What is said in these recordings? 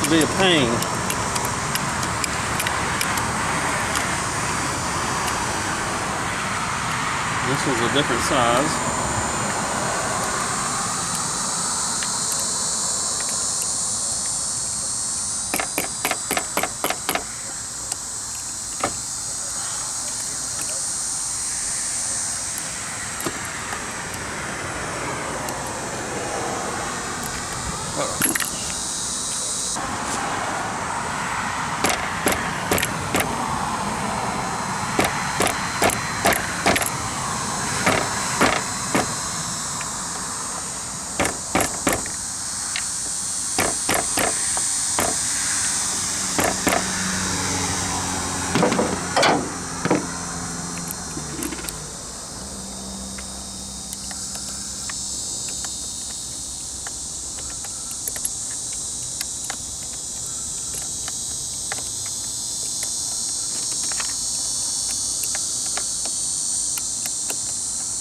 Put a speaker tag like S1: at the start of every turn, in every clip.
S1: to be a pain. This is a different size.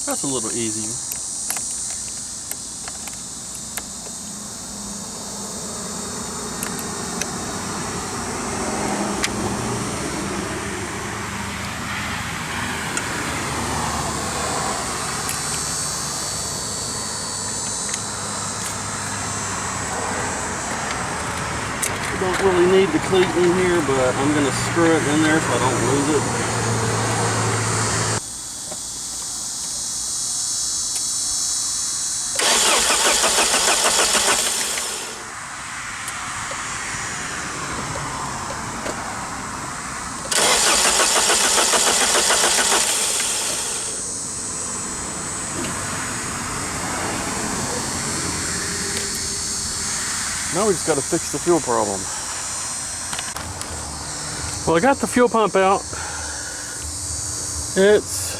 S1: That's a little easier. Don't really need the cleat in here, but I'm going to screw it in there so I don't lose it. Now we just got to fix the fuel problem. Well, I got the fuel pump out. It's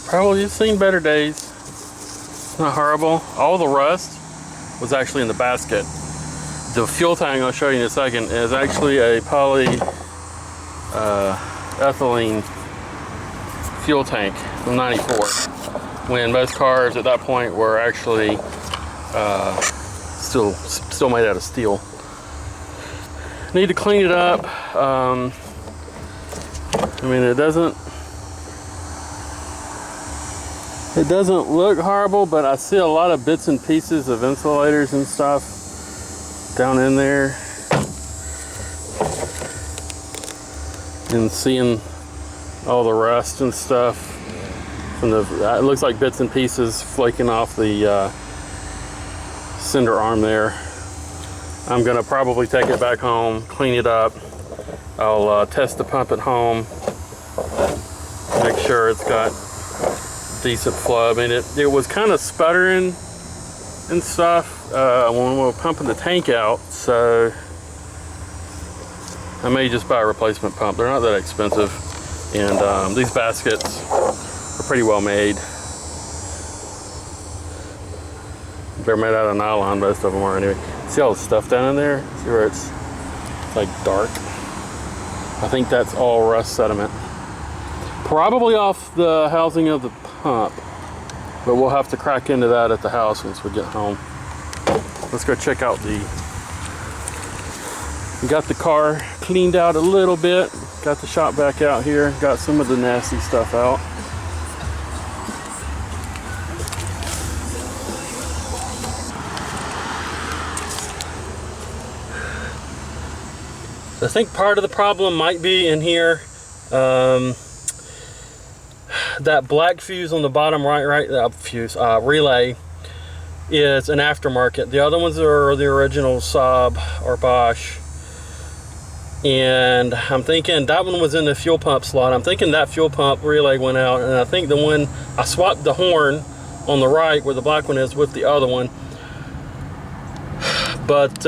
S1: probably seen better days. It's not horrible. All the rust was actually in the basket. The fuel tank I'll show you in a second is actually a polyethylene fuel tank from '94. When most cars at that point were actually still made out of steel. Need to clean it up. I mean, it doesn't look horrible, but I see a lot of bits and pieces of insulators and stuff down in there, and seeing all the rust and stuff from it looks like bits and pieces flaking off the cinder arm there. I'm gonna probably take it back home, clean it up. I'll test the pump at home, make sure it's got decent flow. I mean, it was kind of sputtering and stuff when we were pumping the tank out, so I may just buy a replacement pump. They're not that expensive, and these baskets are pretty well made. They're made out of nylon, most of them are anyway. See all the stuff down in there? See where it's like dark? I think that's all rust sediment. Probably off the housing of the pump, but we'll have to crack into that at the house once we get home. Let's go check out we got the car cleaned out a little bit, got the shop back out here, got some of the nasty stuff out. I think part of the problem might be in here. That black fuse on the bottom right, relay is an aftermarket. The other ones are the original Saab or Bosch. And I'm thinking that one was in the fuel pump slot. I'm thinking that fuel pump relay went out, and I think the one, I swapped the horn on the right where the black one is with the other one. But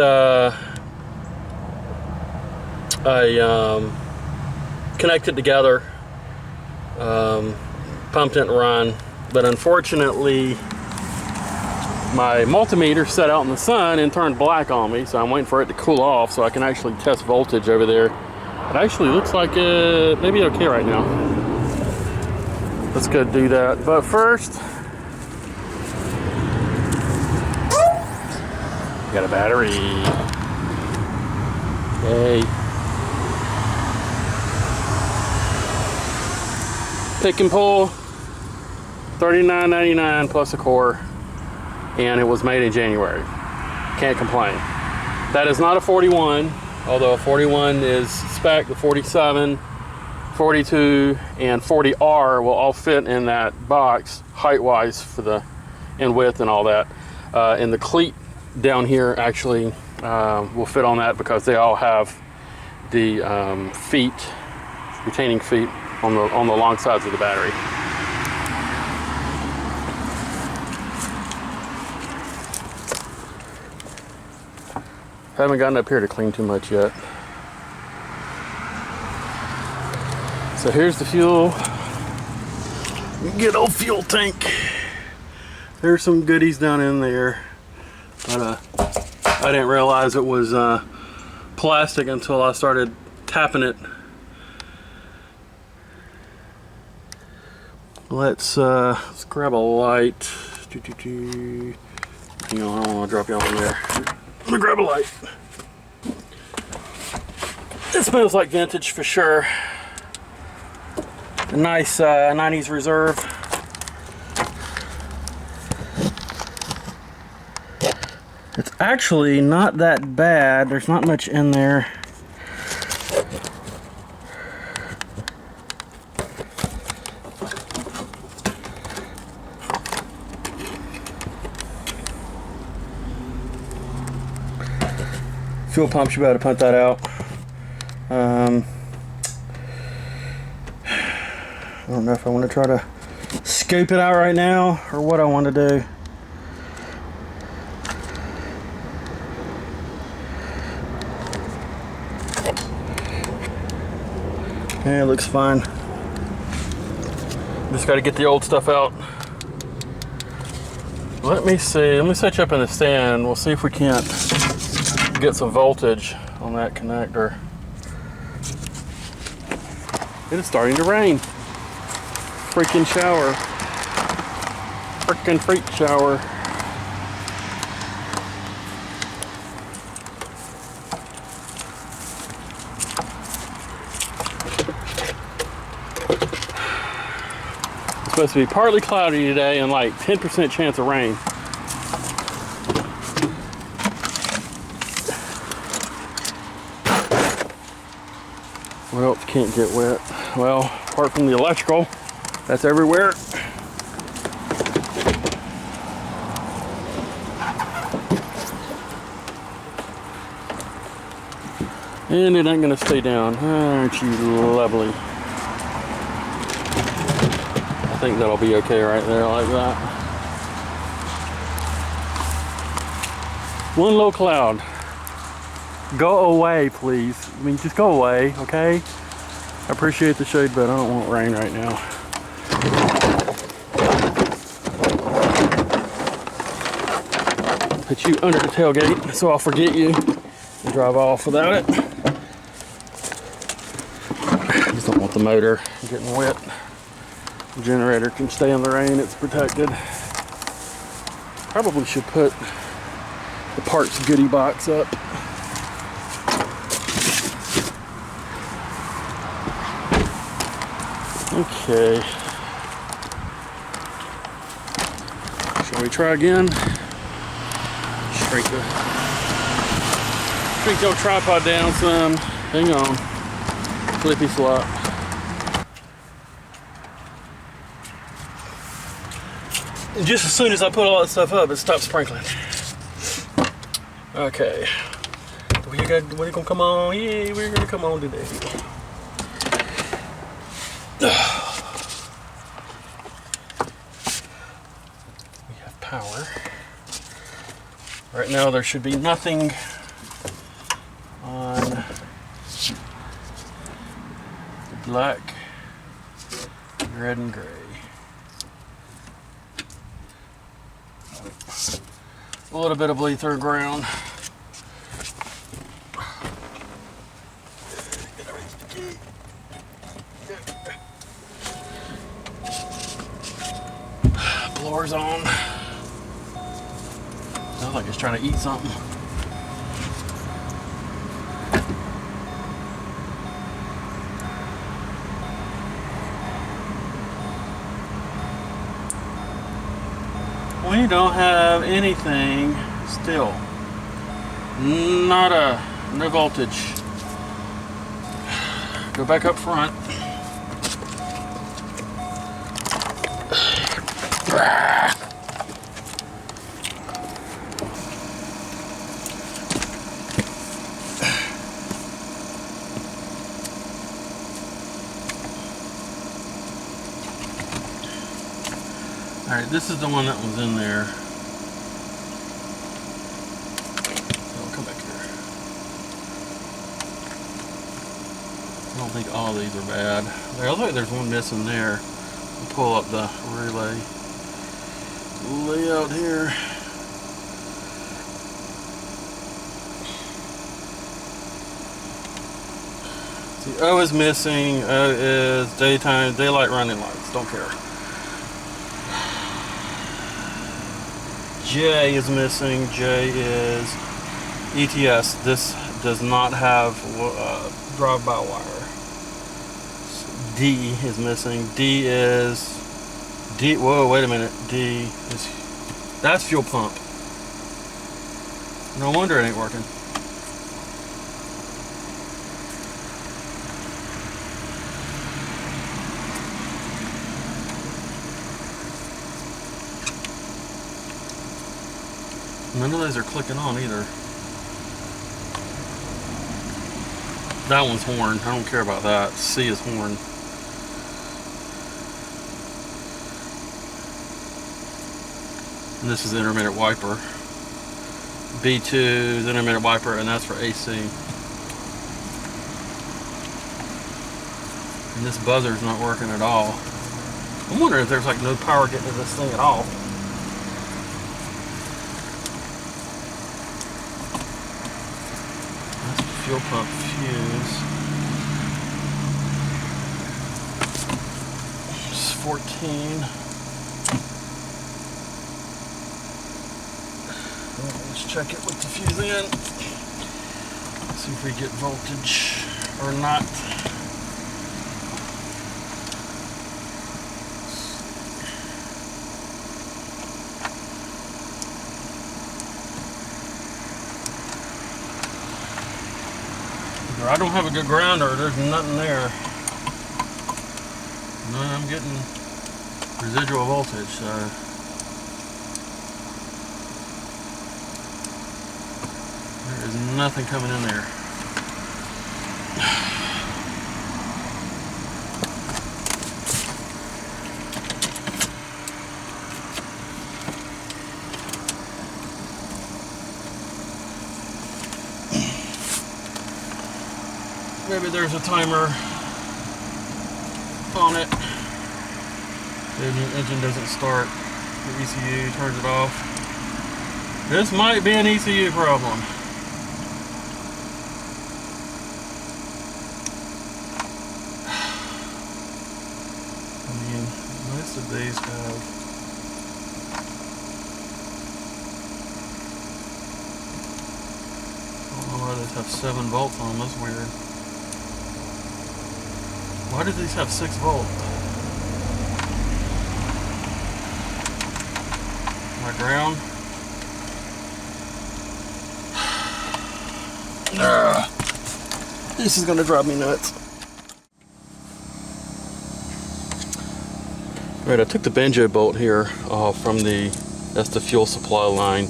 S1: I connected together, pump didn't run, but unfortunately my multimeter set out in the sun and turned black on me, so I'm waiting for it to cool off so I can actually test voltage over there. It actually looks like it may be okay right now. Let's go do that, but first got a battery. Yay. Pick and pull, $39.99 plus a core, and it was made in January. Can't complain. That is not a 41, although a 41 is spec. The 47, 42, and 40R will all fit in that box height-wise for the and width and all that. And the cleat down here actually will fit on that because they all have the feet, retaining feet on the long sides of the battery. Haven't gotten up here to clean too much yet. So here's the fuel. Good old fuel tank. There's some goodies down in there, but I didn't realize it was plastic until I started tapping it. Let's grab a light. Hang on, I don't want to drop you on there. Let me grab a light. It smells like vintage for sure. A nice 90s reserve. It's actually not that bad. There's not much in there. Fuel pumps, you better pump that out. I don't know if I want to try to scoop it out right now or what I want to do. Yeah, it looks fine. Just got to get the old stuff out. Let me see. Let me set you up in the stand. We'll see if we can't get some voltage on that connector. It is starting to rain. Freaking shower. Freaking freak shower. It's supposed to be partly cloudy today and like 10% chance of rain. What else can't get wet? Well, apart from the electrical, that's everywhere. And it ain't gonna stay down. Aren't you lovely? I think that'll be okay right there like that. One low cloud. Go away, please. I mean, just go away, okay? I appreciate the shade, but I don't want rain right now. Put you under the tailgate so I'll forget you and drive off without it. I just don't want the motor getting wet. The generator can stay in the rain, it's protected. Probably should put the parts goodie box up. Okay. Shall we try again? Shrink your tripod down some. Hang on. Flippy flop. And just as soon as I put all that stuff up, it stops sprinkling. Okay. We're gonna come on. Yeah, we're gonna come on today. We have power. Right now there should be nothing on the black, red, and gray. A little bit of bleed through ground. Blower's on. Sounds like it's trying to eat something. We don't have anything still. No voltage. Go back up front. Alright, this is the one that was in there. I'll come back here. I don't think all of these are bad. There looks like there's one missing there. I'll pull up the relay layout here. See, O is missing. O is daylight running lights. Don't care. J is missing. J is ETS. This does not have drive-by wire. D is missing. D is whoa, wait a minute. D is, that's fuel pump. No wonder it ain't working. None of those are clicking on either. That one's horn. I don't care about that. C is horn. And this is the intermittent wiper. B2 is intermittent wiper, and that's for AC. And this buzzer's not working at all. I'm wondering if there's like no power getting to this thing at all. Fuel pump fuse. It's 14. Let's check it with the fuse in. See if we get voltage or not. I don't have a good grounder. There's nothing there. No, I'm getting residual voltage, so there is nothing coming in there. Maybe there's a timer on it. Maybe the engine doesn't start. The ECU turns it off. This might be an ECU problem. I mean, most of these have I don't know why these have 7 volts on them. That's weird. Why do these have 6 volts? My ground? This is gonna drive me nuts. Alright, I took the banjo bolt here off from that's the fuel supply line.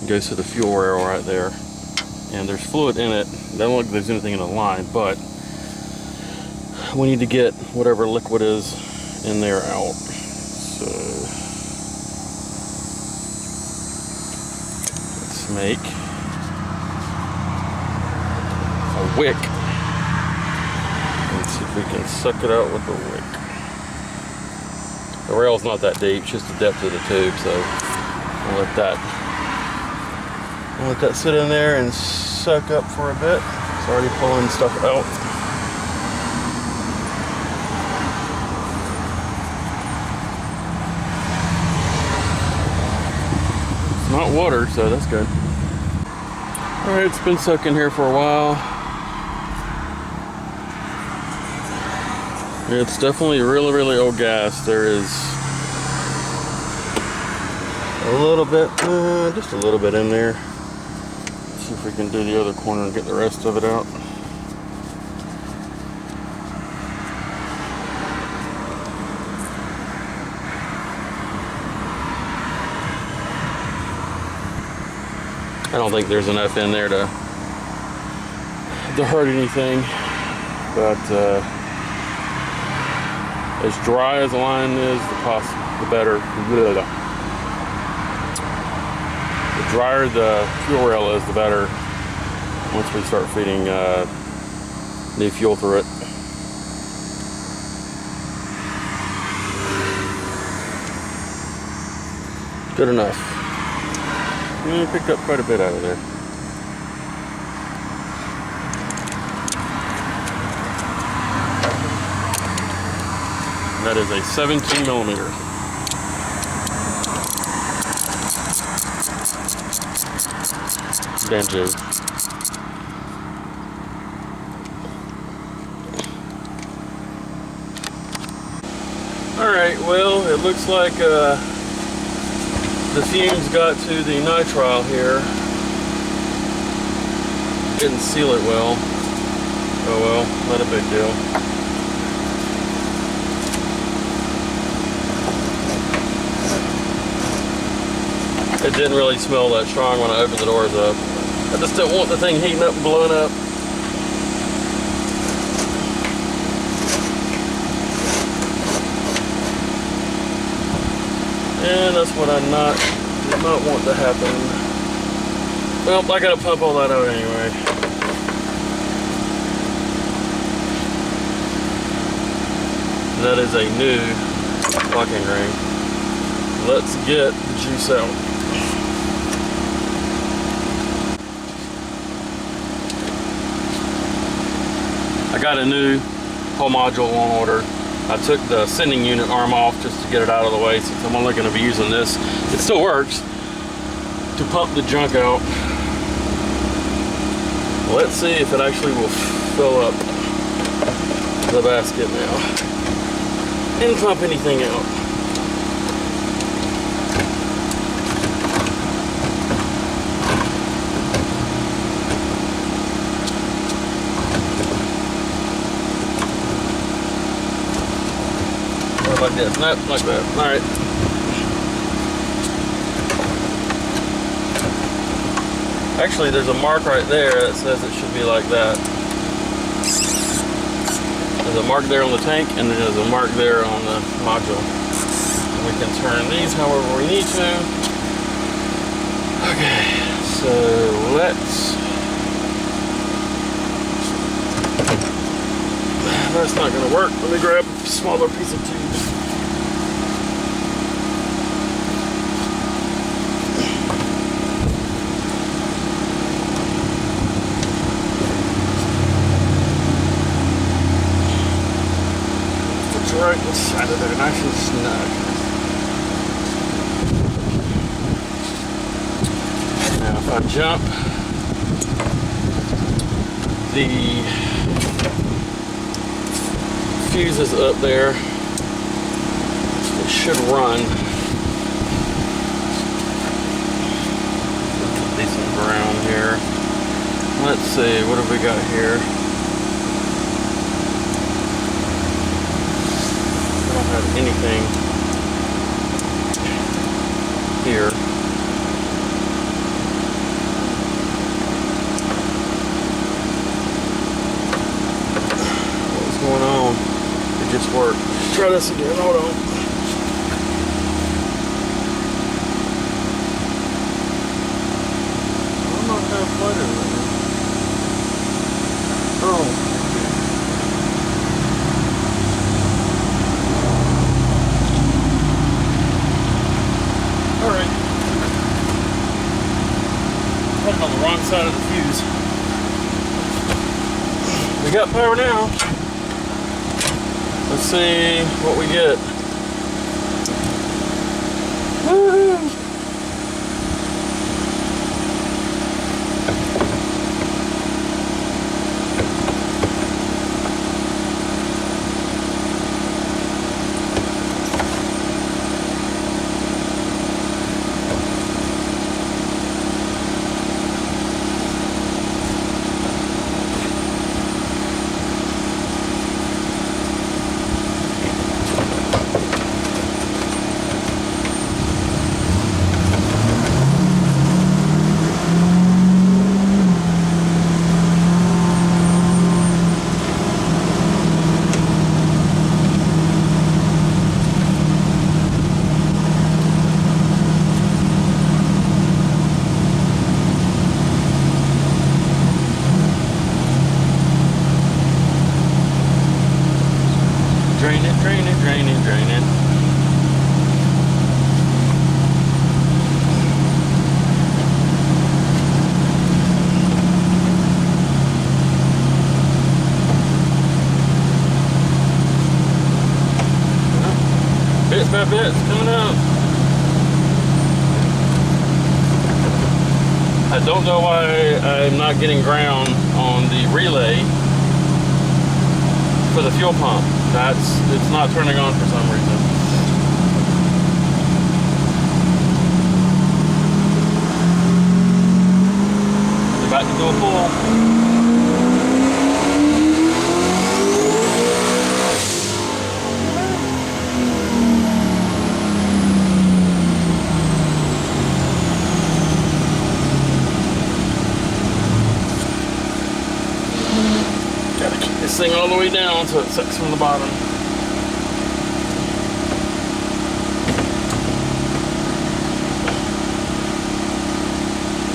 S1: It goes to the fuel rail right there. And there's fluid in it. Doesn't look like there's anything in the line, but we need to get whatever liquid is in there out. So let's make a wick. Let's see if we can suck it out with the wick. The rail's not that deep, it's just the depth of the tube, so I'll let that sit in there and suck up for a bit. It's already pulling stuff out. Not water, so that's good. Alright, it's been soaking here for a while. It's definitely really, really old gas. There is a little bit, just a little bit in there. See if we can do the other corner and get the rest of it out. I don't think there's enough in there to hurt anything, but as dry as the line is, the better. The drier the fuel rail is, the better. Once we start feeding new fuel through it. Good enough. We picked up quite a bit out of there. That is a 17 millimeter. Banjo. Alright, well, it looks like the fumes got to the nitrile here. Didn't seal it well. Oh well, not a big deal. It didn't really smell that strong when I opened the doors up. I just don't want the thing heating up and blowing up. And that's what I did not want to happen. Well, I gotta pump all that out anyway. That is a new locking ring. Let's get the juice out. I got a new whole module on order. I took the sending unit arm off just to get it out of the way since I'm only going to be using this. It still works to pump the junk out. Let's see if it actually will fill up the basket now and pump anything out. Like this, nope, like that. Alright. Actually, there's a mark right there that says it should be like that. There's a mark there on the tank, and there's a mark there on the module. And we can turn these however we need to. Okay, so let's... That's not going to work. Let me grab a smaller piece of tube. It's right inside of there, nice and snug. Now if I jump the fuses up there, it should run. Decent brown here. Let's see, what have we got here? I don't have anything here. What's going on? It just worked. Let's try this again. Hold on. I'm not that flooded right now. Oh. Alright. Put it on the wrong side of the fuse. We got power now. Let's see what we get. Woohoo! Drain it, drain it, drain it, drain it. Bits by bits coming up. I don't know why I'm not getting ground on the relay for the fuel pump. It's not turning on for some reason. About to do a pull. Thing all the way down so it sucks from the bottom.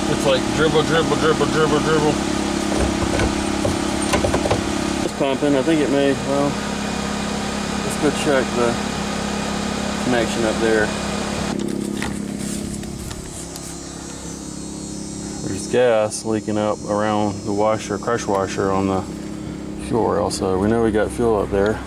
S1: It's like dribble, dribble, dribble, dribble, dribble. It's pumping. I think it may. Well, let's go check the connection up there. There's gas leaking up around the washer, crush washer on the fuel rail, so we know we got fuel up there.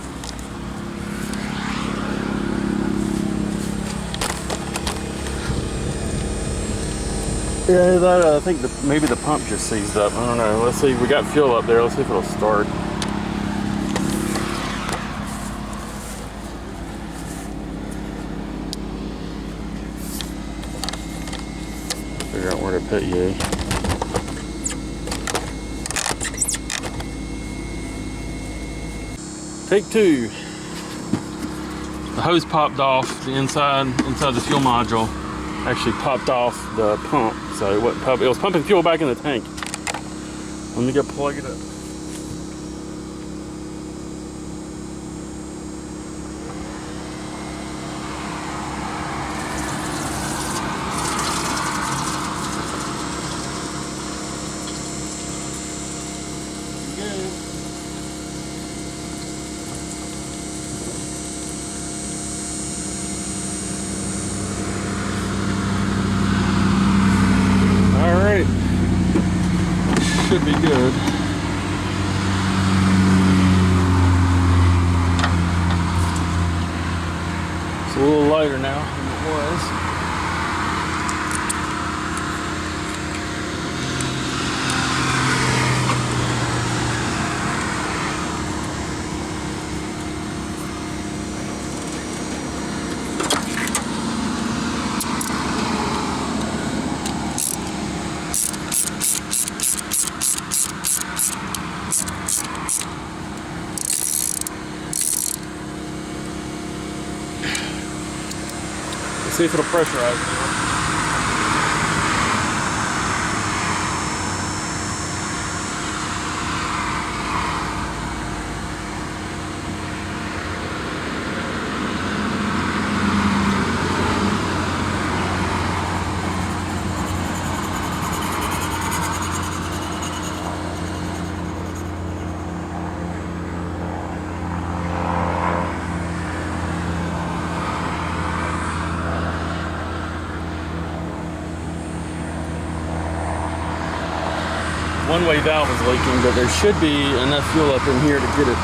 S1: Yeah, that I think maybe the pump just seized up. I don't know. Let's see. We got fuel up there. Let's see if it'll start. Figure out where to put you. Take two. The hose popped off the inside the fuel module. Actually popped off the pump, so it was pumping fuel back in the tank. Let me go plug it up. Should be good. It's a little lighter now than it was. See if it'll pressurize now. One-way valve is leaking, but there should be enough fuel up in here to get it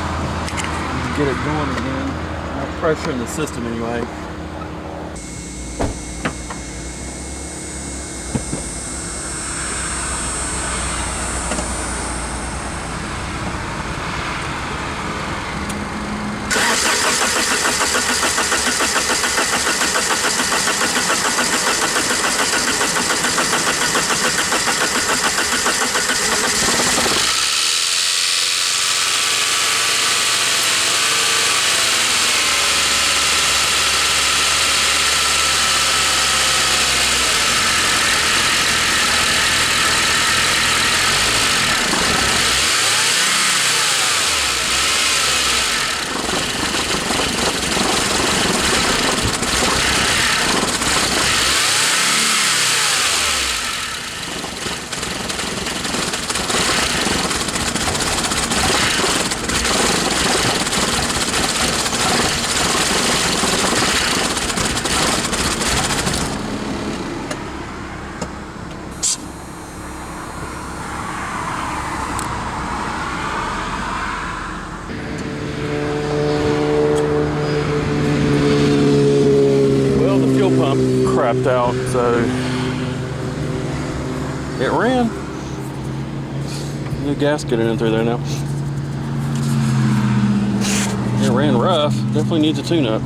S1: going again. Enough pressure in the system anyway. crapped out, so it ran. New gasket in through there now. It ran rough. Definitely needs a tune-up.